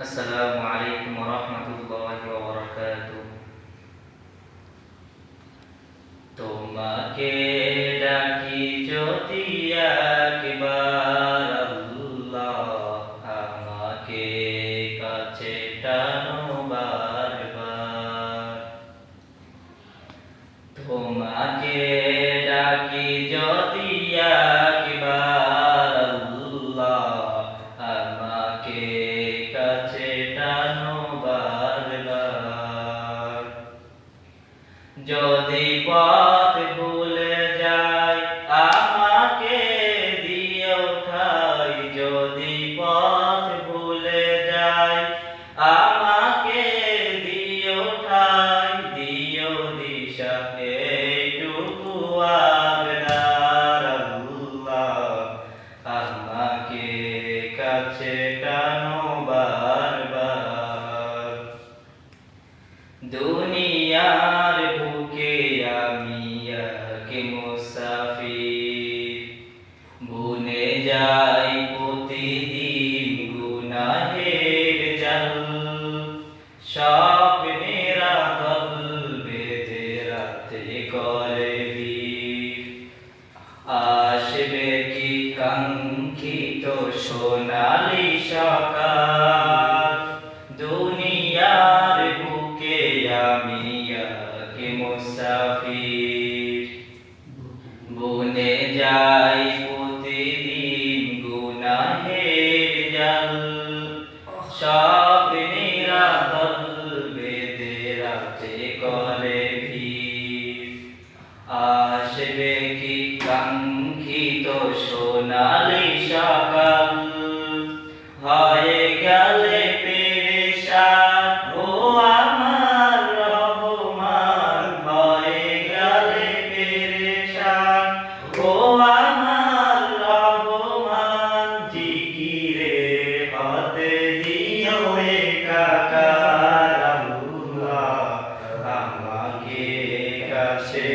আসসালামু আলাইকুম ওয়া রাহমাতুল্লাহি ওয়া বারাকাতুহু। তোমাকে ডাকি যদি একবার আল্লাহ, আমাকে কাছে টানো বারবার। তোমাকে ডাকি যদি একবার আল্লাহ, আমাকে কাছে টানো বারবার। যদি পথ ভুলে যাই আমাকে দিও ঠাই, যদি পথ ভুলে যাই আমাকে দিও ঠাই, দিও দিশা এইটুকু আবদার আল্লাহ, আমাকে কাছে টানো বারবার। দুনিয়ার বুকে আমি এক মুসাফির, বুনে যাই প্রতিদিন গুনাহের জাল। স্বপ্নেরা দল বেঁধে রাতে করে ভিড়, আসবে কি কাঙ্ক্ষিত সোনালি সকাল। দুনিয়ার বুকে আমি এক মুসাফির, বুনে যাই প্রতিদিন গুনাহের জাল। স্বপ্নেরা দল বেঁধে রাতে করে ভিড়, আসবে কি কাঙ্ক্ষিত সোনালি সকাল। হয়ে গেলে পেরেশান ও আমার রহমান, হয়ে গেলে পেরেশান ও আমার রহমান। জিকিরের হাতে দিও একাকার আল্লাহ, আমাকে কাছে